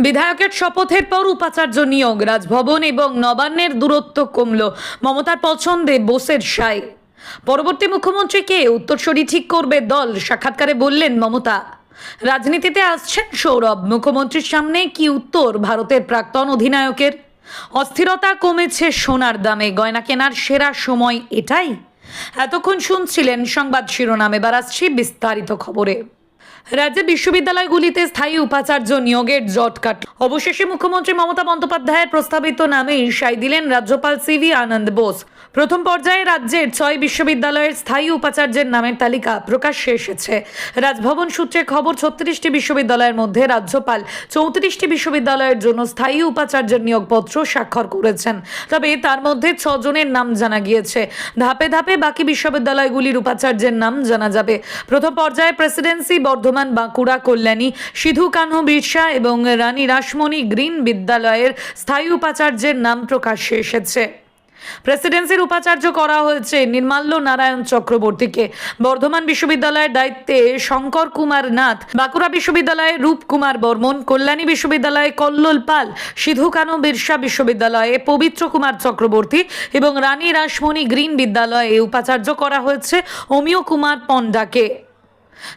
বিধায়কের শপথের পর উপাচার্য নিয়োগ, রাজভবন এবং নবান্নের দূরত্ব কমল, মমতার পছন্দে বোসের সাই। পরবর্তী মুখ্যমন্ত্রীকে উত্তরসূরি ঠিক করবে দল, সাক্ষাৎকারে বললেন মমতা। রাজনীতিতে আসছেন সৌরভ, মুখ্যমন্ত্রীর সামনে কি উত্তর ভারতের প্রাক্তন অধিনায়কের? অস্থিরতা কমেছে সোনার দামে, গয়না কেনার সেরা সময় এটাই? এতক্ষণ শুনছিলেন সংবাদ শিরোনাম, এবার আসছি বিস্তারিত খবরে। রাজ্যে বিশ্ববিদ্যালয়গুলিতে স্থায়ী উপাচার্য নিয়োগের জট কাটল। অবশেষে মুখ্যমন্ত্রী মমতা বন্দ্যোপাধ্যায়ের প্রস্তাবিত নামেই সায় দিলেন রাজ্যপাল সিভি আনন্দ বোস। প্রথম পর্যায়ে রাজ্যের 6 বিশ্ববিদ্যালয়ের স্থায়ী উপাচার্যের নামের তালিকা প্রকাশ্যে এসেছে। রাজভবন সূত্রে খবর, 36টি বিশ্ববিদ্যালয়ের মধ্যে রাজ্যপাল 34টি বিশ্ববিদ্যালয়ের জন্য স্থায়ী উপাচার্যের নিয়োগপত্র স্বাক্ষর করেছেন। তবে তার মধ্যে 6 জনের নাম জানা গিয়েছে। ধাপে ধাপে বাকি বিশ্ববিদ্যালয়গুলির উপাচার্যের নাম জানা যাবে। প্রথম পর্যায়ে প্রেসিডেন্সি বর্ধমান, বাঁকুড়া, কল্যাণী, সিধু কানহু বিরসা এবং রানী রাসমণি গ্রিন বিদ্যালয়ের স্থায়ী উপাচার্যের নাম প্রকাশ্যে এসেছে। প্রেসিডেন্সির উপাচার্য করা হয়েছে নির্মাল্য নারায়ণ চক্রবর্তীকে। বর্ধমান বিশ্ববিদ্যালয়ের দায়িত্বে শঙ্কর কুমার নাথ, বাঁকুড়া বিশ্ববিদ্যালয়ে রূপ কুমার বর্মন, কল্যাণী বিশ্ববিদ্যালয়ে কল্লোল পাল, সিধু কানহু বিরসা বিশ্ববিদ্যালয়ে পবিত্র কুমার চক্রবর্তী এবং রানী রাসমণি গ্রিন বিদ্যালয়ে উপাচার্য করা হয়েছে অমিয় কুমার পণ্ডাকে।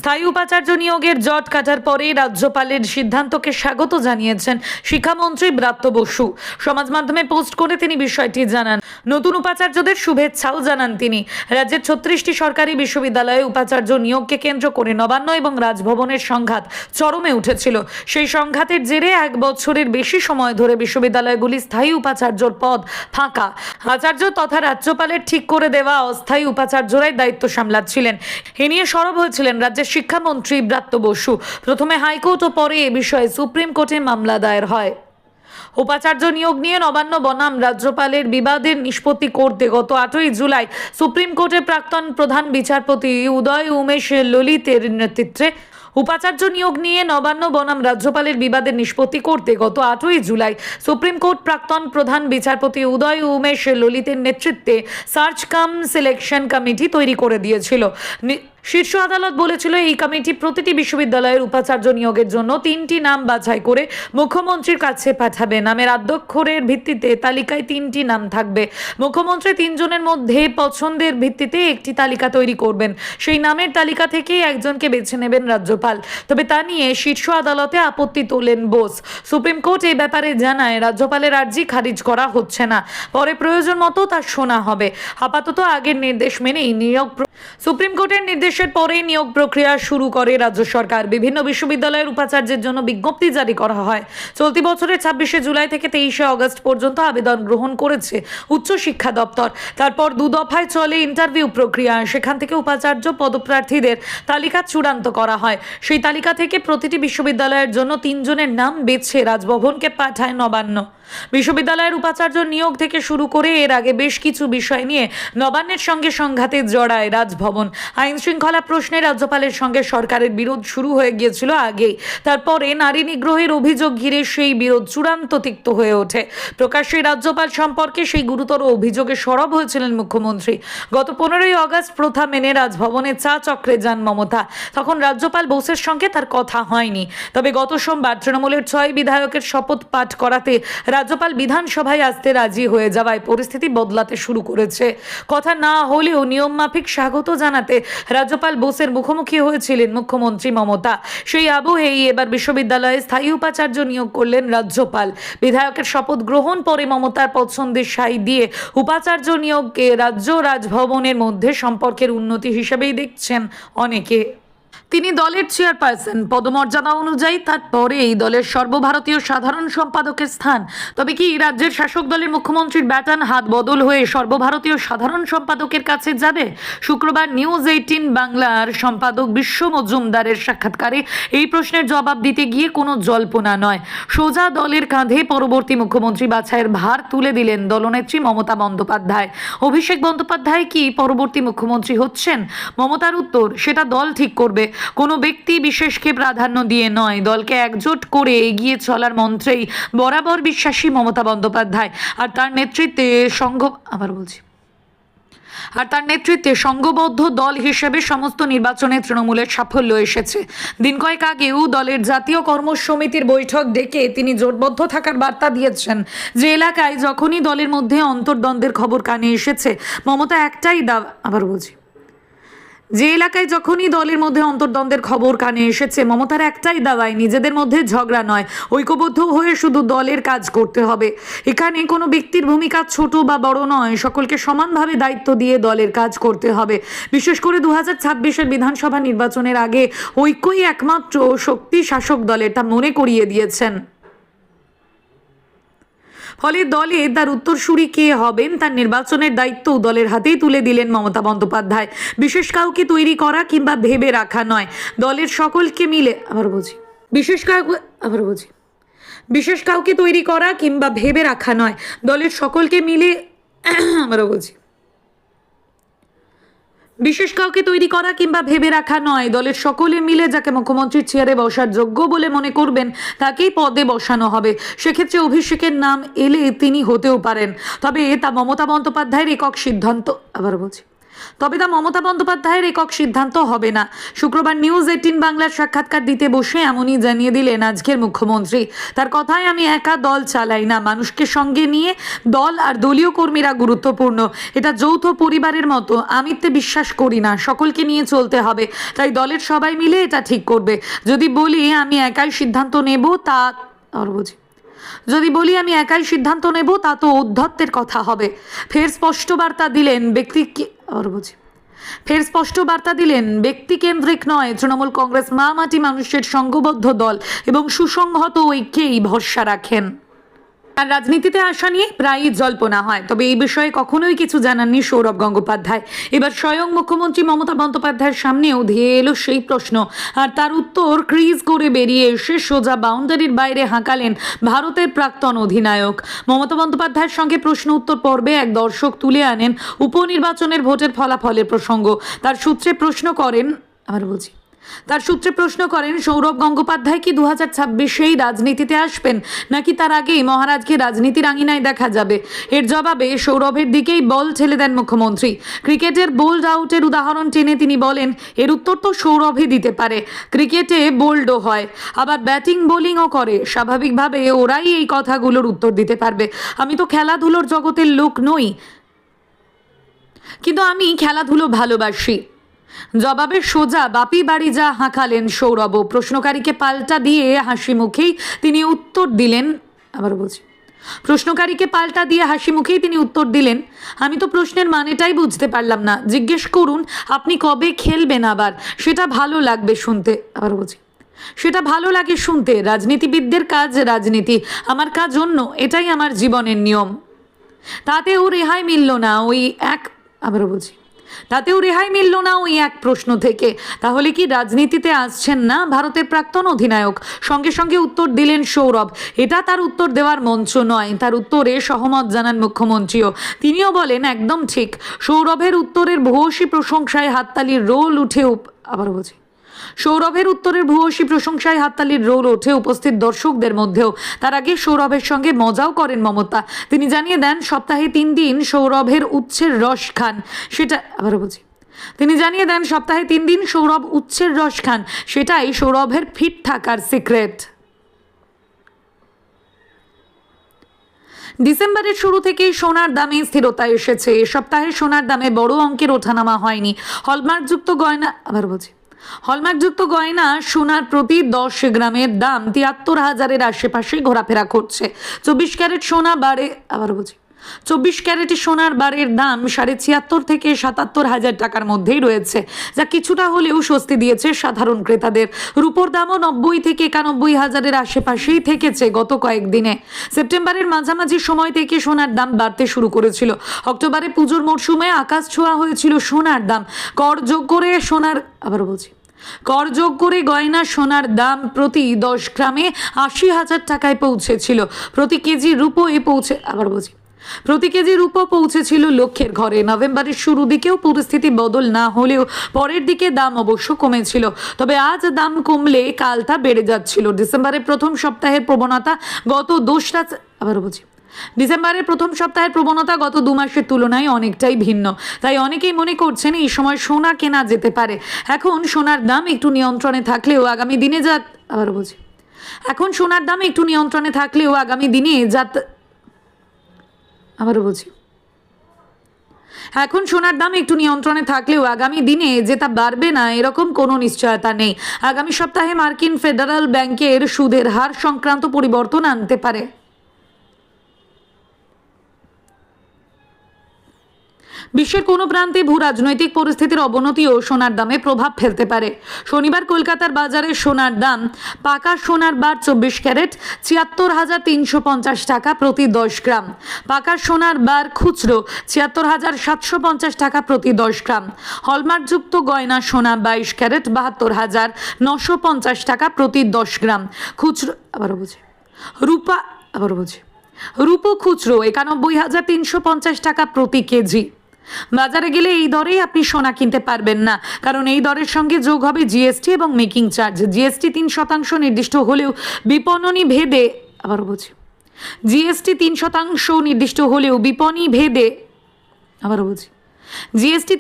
স্থায়ী উপাচার্য নিয়োগের জট কাটার পরে রাজ্যপালের সিদ্ধান্তকে স্বাগত জানিয়েছেন শিক্ষামন্ত্রী ব্রাত্য বসু। সমাজ মাধ্যমে পোস্ট করে তিনি বিষয়টি জানান। নতুন উপাচার্যদের শুভেচ্ছাও জানান তিনি। রাজ্যের 36টি সরকারি বিশ্ববিদ্যালয়ে উপাচার্য নিয়োগকে কেন্দ্র করে নবান্ন এবং রাজভবনের সংঘাত চরমে উঠেছিল। সেই সংঘাতের জেরে 1 বছরের বেশি সময় ধরে বিশ্ববিদ্যালয়গুলি স্থায়ী উপাচার্যর পদ ফাঁকা। আচার্য তথা রাজ্যপালের ঠিক করে দেওয়া অস্থায়ী উপাচার্যরাই দায়িত্ব সামলাচ্ছিলেন। এ নিয়ে সরব হয়েছিলেন রাজ্যের শিক্ষামন্ত্রী ব্রাত্য বসু। প্রথমে হাইকোর্ট ও পরে এ বিষয়ে সুপ্রিম কোর্টে মামলা দায়ের হয়। উপাচার্য নিয়োগ নিয়ে নবান্ন বনাম রাজ্যপালের বিবাদের নিষ্পত্তি করতে গত 8ই জুলাই সুপ্রিম কোর্টের প্রাক্তন প্রধান বিচারপতি উদয় উমেশ ললিতের নেতৃত্বে উপাচার্য নিয়োগ নিয়ে নবান্ন বনাম রাজ্যপালের বিবাদের নিষ্পত্তি করতে গত 8ই জুলাই সুপ্রিম কোর্ট প্রাক্তন প্রধান বিচারপতি উদয় উমেশ ললিতের নেতৃত্বে সার্চ কাম সিলেকশন কমিটি তৈরি করে দিয়েছিল। শীর্ষ আদালত বলেছিল, এই কমিটি প্রতিটি বিশ্ববিদ্যালয়ের উপাচার্য নিয়োগের জন্য 3টি নাম বাছাই করে মুখ্যমন্ত্রীর কাছে পাঠাবে। নামের আদ্যক্ষরের ভিত্তিতে তালিকায় 3টি নাম থাকবে। মুখ্যমন্ত্রী 3 জনের মধ্যে পছন্দের ভিত্তিতে একটি তালিকা তৈরি করবেন। সেই নামের তালিকা থেকে একজনকে বেছে নেবেন রাজ্যপাল। তবে তা নিয়ে শীর্ষ আদালতে আপত্তি তোলেন বোস। সুপ্রিম কোর্ট এই ব্যাপারে জানায়, রাজ্যপালের আর্জি খারিজ করা হচ্ছে না, পরে প্রয়োজন মতো তা শোনা হবে। আপাতত আগের নির্দেশ মেনেই নিয়োগ। সুপ্রিম কোর্টের নির্দেশের পরে নিয়োগ প্রক্রিয়া শুরু করে রাজ্য সরকার। বিভিন্ন বিশ্ববিদ্যালয়ের উপাচার্যের জন্য বিজ্ঞপ্তি জারি করা হয়। চলতি বছরের 26শে জুলাই থেকে 23শে আগস্ট পর্যন্ত আবেদন গ্রহণ করেছে উচ্চ শিক্ষা দপ্তর। তারপর 2 দফায় চলে ইন্টারভিউ প্রক্রিয়া। সেখান থেকে উপাচার্য পদপ্রার্থীদের তালিকা চূড়ান্ত করা হয়। সেই তালিকা থেকে প্রতিটি বিশ্ববিদ্যালয়ের জন্য 3 জনের নাম বেছে রাজভবনকে পাঠায় নবান্ন। বিশ্ববিদ্যালয়ের উপাচার্য নিয়োগ থেকে শুরু করে এর আগে বেশ কিছু বিষয় নিয়ে নবান্নের সঙ্গে সংঘাতে জড়ায় রাজভবন। আইন শৃঙ্খলা প্রশ্নে রাজ্যপালের সঙ্গে সরকারের বিরোধ শুরু হয়ে গিয়েছিল আগেই। তারপরে নারী নিগ্রহের অভিযোগ ঘিরে সেই বিরোধ চূড়ান্ত তিক্ত হয়ে ওঠে। প্রকাশ্যে রাজ্যপাল সম্পর্কে সেই গুরুতর অভিযোগে সরব হয়েছিলেন মুখ্যমন্ত্রী। গত 15ই আগস্ট প্রথা মেনে রাজভবনে চা চক্রে যান মমতা। তখন রাজ্যপাল বোসের সঙ্গে তার কথা হয়নি। তবে গত সোমবার তৃণমূলের 6 বিধায়কের শপথ পাঠ করাতে রাজ্যপাল বিধানসভায় আসতে রাজি হয়ে যাওয়ায় পরিস্থিতি বদলাতে শুরু করেছে। কথা না হলেও নিয়ম মাফিক স্বাগত জানাতে রাজ্যপাল বোসের মুখোমুখি হয়েছিলেন মুখ্যমন্ত্রী মমতা। সেই আবহেই এবার বিশ্ববিদ্যালয়ে স্থায়ী উপাচার্য নিয়োগ করলেন রাজ্যপাল। বিধায়কের শপথ গ্রহণ পরে মমতার পছন্দের সাই দিয়ে উপাচার্য নিয়োগকে রাজ্য রাজভবনের মধ্যে সম্পর্কের উন্নতি হিসেবেই দেখছেন অনেকে। তিনি দলের চেয়ারপারসন, পদমর্যাদা অনুযায়ী তারপরে এই দলের সর্বভারতীয় সাধারণ সম্পাদকের স্থান। তবে কি রাজ্যের শাসক দলের মুখ্যমন্ত্রীর ব্যাটন হাত বদল হয়ে সর্বভারতীয় সাধারণ সম্পাদকের কাছে যাবে? শুক্রবার নিউজ 18 বাংলার সম্পাদক বিশ্ব মজুমদারের সাক্ষাৎকারে এই প্রশ্নের জবাব দিতে গিয়ে কোনো জল্পনা নয়, সোজা দলের কাঁধে পরবর্তী মুখ্যমন্ত্রী বাছাইয়ের ভার তুলে দিলেন দলনেত্রী মমতা বন্দ্যোপাধ্যায়। অভিষেক বন্দ্যোপাধ্যায় কি পরবর্তী মুখ্যমন্ত্রী হচ্ছেন? মমতার উত্তর, সেটা দল ঠিক করবে। কোনো ব্যক্তি বিশেষকে প্রাধান্য দিয়ে নয়, দলকে একজোট করে এগিয়ে চলার মন্ত্রেই বরাবর বিশ্বাসী মমতা বন্দ্যোপাধ্যায়। আর তার নেতৃত্বে আর তার নেতৃত্বে সংঘবদ্ধ দল হিসেবে সমস্ত নির্বাচনে তৃণমূলের সাফল্য এসেছে। দিন কয়েক আগেও দলের জাতীয় কর্মসমিতির বৈঠক ডেকে তিনি জোটবদ্ধ থাকার বার্তা দিয়েছেন যে এলাকায় যখনই দলের মধ্যে অন্তর্দ্বন্দ্বের খবর কানে এসেছে মমতা একটাই যে এলাকায় যখনই দলের মধ্যে অন্তর্দ্বন্দ্বের খবর কানে এসেছে মমতার একটাই দাওয়াই নিজেদের মধ্যে ঝগড়া নয়, ঐক্যবদ্ধ হয়ে শুধু দলের কাজ করতে হবে। এখানে কোনো ব্যক্তির ভূমিকা ছোট বা বড় নয়, সকলকে সমানভাবে দায়িত্ব দিয়ে দলের কাজ করতে হবে। বিশেষ করে 2026-এর বিধানসভা নির্বাচনের আগে ঐক্যই একমাত্র শক্তি শাসক দলের, তা মনে করিয়ে দিয়েছেন। ফলে দলে তার উত্তরসূরি কে হবেন তার নির্বাচনের দায়িত্ব দলের হাতেই তুলে দিলেন মমতা বন্দ্যোপাধ্যায়। বিশেষ কাউকে তৈরি করা কিংবা ভেবে রাখা নয়, দলের সকলকে মিলে বিশেষ কাউকে তৈরি করা কিংবা ভেবে রাখা নয়, দলের সকলকে মিলে বিশেষ কাউকে তৈরি করা কিংবা ভেবে রাখা নয়, দলের সকলে মিলে যাকে মুখ্যমন্ত্রীর চেয়ারে বসার যোগ্য বলে মনে করবেন তাকেই পদে বসানো হবে। সেক্ষেত্রে অভিষেকের নাম এলে তিনি হতেও পারেন, তবে তা মমতা বন্দ্যোপাধ্যায়ের একক সিদ্ধান্ত হবে না। শুক্রবার নিউজ 18 বাংলার সাক্ষাৎকার দিতে বসে এমনই জানিয়ে দিলেন আজকের মুখ্যমন্ত্রী। তার কথায়, আমি একা দল চালাই না, মানুষকে সঙ্গে নিয়ে দল আর দলীয় কর্মীরা গুরুত্বপূর্ণ। এটা যৌথ পরিবারের মতো, আমিত্বে বিশ্বাস করি না, সকলকে নিয়ে চলতে হবে। তাই দলের সবাই মিলে এটা ঠিক করবে। যদি বলি আমি একাই সিদ্ধান্ত নেব তা তো ঔদ্ধত্যের কথা হবে। ফের স্পষ্ট বার্তা দিলেন ব্যক্তিকেন্দ্রিক নয়, তৃণমূল কংগ্রেস মা মাটি মানুষের সংঘবদ্ধ দল এবং সুসংহত ঐক্যেই ভরসা রাখেন। আর রাজনীতিতে আসা নিয়ে প্রায়ই জল্পনা হয়, তবে এই বিষয়ে কখনোই কিছু জানাননি সৌরভ গঙ্গোপাধ্যায়। এবার স্বয়ং মুখ্যমন্ত্রী মমতা বন্দ্যোপাধ্যায়ের সামনেও ধেয়ে এলো সেই প্রশ্ন, আর তার উত্তর ক্রিজ করে বেরিয়ে এসে সোজা বাউন্ডারির বাইরে হাঁকালেন ভারতের প্রাক্তন অধিনায়ক। মমতা বন্দ্যোপাধ্যায়ের সঙ্গে প্রশ্ন উত্তর পর্বে এক দর্শক তুলে আনেন উপনির্বাচনের ভোটের ফলাফলের প্রসঙ্গ। তার সূত্রে প্রশ্ন করেন সৌরভ গঙ্গোপাধ্যায় কি 2026-এই রাজনীতিতে আসবেন, নাকি তার আগেই মহারাজকে রাজনীতির আঙিনায় দেখা যাবে? এর জবাবে সৌরভের দিকেই বল ঠেলে দেন মুখ্যমন্ত্রী। ক্রিকেটের বোল্ড আউটের উদাহরণ টেনে তিনি বলেন, এর উত্তর তো সৌরভই দিতে পারে। ক্রিকেটে বোল্ডও হয়, আবার ব্যাটিং বোলিংও করে, স্বাভাবিকভাবে ওরাই এই কথাগুলোর উত্তর দিতে পারবে। আমি তো খেলাধুলোর জগতের লোক নই, কিন্তু আমি খেলাধুলো ভালোবাসি। জবাবে সোজা বাপি বাড়ি যা হাঁকালেন সৌরভ। প্রশ্নকারীকে পাল্টা দিয়ে হাসি মুখেই তিনি উত্তর দিলেন, আমি তো প্রশ্নের মানেটাই বুঝতে পারলাম না। জিজ্ঞেস করুন আপনি কবে খেলবেন, আবার সেটা ভালো লাগবে শুনতে। রাজনীতিবিদদের কাজ রাজনীতি, আমার কাজ অন্য, এটাই আমার জীবনের নিয়ম। তাতেও রেহাই মিলল না ওই এক প্রশ্ন থেকে। তাহলে কি রাজনীতিতে আসছেন না ভারতের প্রাক্তন অধিনায়ক? সঙ্গে সঙ্গে উত্তর দিলেন সৌরভ, এটা তার উত্তর দেওয়ার মঞ্চ নয়। তার উত্তরে সহমত জানান মুখ্যমন্ত্রীও। তিনিও বলেন, একদম ঠিক। সৌরভের উত্তরের ভূয়সী প্রশংসায় হাততালির রোল ওঠে উপস্থিত দর্শকদের মধ্যেও। তার আগে সৌরভের সঙ্গে মজাও করেন মমতা। তিনি জানিয়ে দেন সপ্তাহে 3 দিন সৌরভ উচ্ছের রস খান, সেটাই সৌরভের ফিট থাকার সিক্রেট। ডিসেম্বরের শুরু থেকেই সোনার দামে স্থিরতা এসেছে। এ সপ্তাহে সোনার দামে বড় অঙ্কের ওঠানামা হয়নি। হলমার্কযুক্ত গয়না সোনার প্রতি 10 গ্রামের দাম 73,000-এর আশেপাশে ঘোরাফেরা করছে। 24 ক্যারেটে সোনার বারের দাম 76,500 থেকে 77,000 টাকার মধ্যেই রয়েছে, যা কিছুটা হলেও স্বস্তি দিয়েছে সাধারণ ক্রেতাদের। রূপোর দামও 90 থেকে 91,000-এর আশেপাশেই থেকেছে গত কয়েকদিনে। সেপ্টেম্বরের মাঝামাঝি সময় থেকে সোনার দাম বাড়তে শুরু করেছিল। অক্টোবরে পুজোর মরশুমে আকাশ ছোঁয়া হয়েছিল সোনার দাম। কর যোগ করে গয়না সোনার দাম প্রতি 10 গ্রামে 80,000 টাকায় পৌঁছেছিল। প্রতি কেজি রূপো পৌঁছেছিল লক্ষের ঘরে। নভেম্বরের শুরু দিকেও পরিস্থিতি বদল না হলেও পরের দিকে দাম অবশ্য কমেছিল, তবে আজ দাম কমলে কাল তা বেড়ে যাচ্ছিল। ডিসেম্বরের প্রথম সপ্তাহের প্রবণতা গত ডিসেম্বরের প্রথম সপ্তাহের প্রবণতা গত 2 মাসের তুলনায় অনেকটাই ভিন্ন, তাই অনেকেই মনে করছেন এই সময় সোনা কেনা যেতে পারে। এখন সোনার দাম একটু নিয়ন্ত্রণে থাকলেও আগামী দিনে এখন সোনার দাম একটু নিয়ন্ত্রণে থাকলেও আগামী দিনে এখন সোনার দাম একটু নিয়ন্ত্রণে থাকলেও আগামী দিনে যে তা বাড়বে না এরকম কোনো নিশ্চয়তা নেই। আগামী সপ্তাহে মার্কিন ফেডারেল ব্যাংকের সুদের হার সংক্রান্ত পরিবর্তন আনতে পারে। বিশ্বের কোনো প্রান্তে ভূ রাজনৈতিক পরিস্থিতির অবনতিও সোনার দামে প্রভাব ফেলতে পারে। শনিবার কলকাতার বাজারে সোনার দাম পাকা সোনার বার 24 ক্যারেট ৭৬,৩৫০ টাকা প্রতি 10 গ্রাম, পাকা সোনার বার খুচরো ৭৬,৭৫০ টাকা প্রতি 10 গ্রাম, হলমার্কযুক্ত গয়না সোনা 22 ক্যারেট ৭২,৯৫০ টাকা প্রতি 10 গ্রাম, খুচরো রূপো খুচরো ৯১,৩৫০ টাকা প্রতি কেজি। বাজারে গেলে এই দরেই আপনি সোনা কিনতে পারবেন না, কারণ এই দরের সঙ্গে যোগ হবে জিএসটি এবং মেকিং চার্জ। জিএসটি 3% নির্দিষ্ট হলেও বিপণনী ভেদে জিএসটি 3% নির্দিষ্ট হলেও বিপণী ভেদে জিএসটি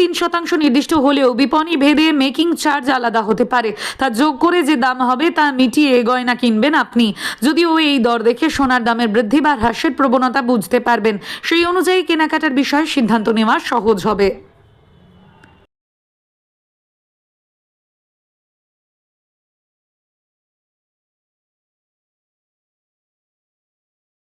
3% নির্দিষ্ট হলেও বিপণী ভেদে মেকিং চার্জ আলাদা হতে পারে। তা যোগ করে যে দাম হবে তা মিটিয়ে গয়না কিনবেন আপনি। যদিও এই দর দেখে সোনার দামের বৃদ্ধি বা হ্রাসের প্রবণতা বুঝতে পারবেন, সেই অনুযায়ী কেনাকাটার বিষয়ে সিদ্ধান্ত নেওয়া সহজ হবে।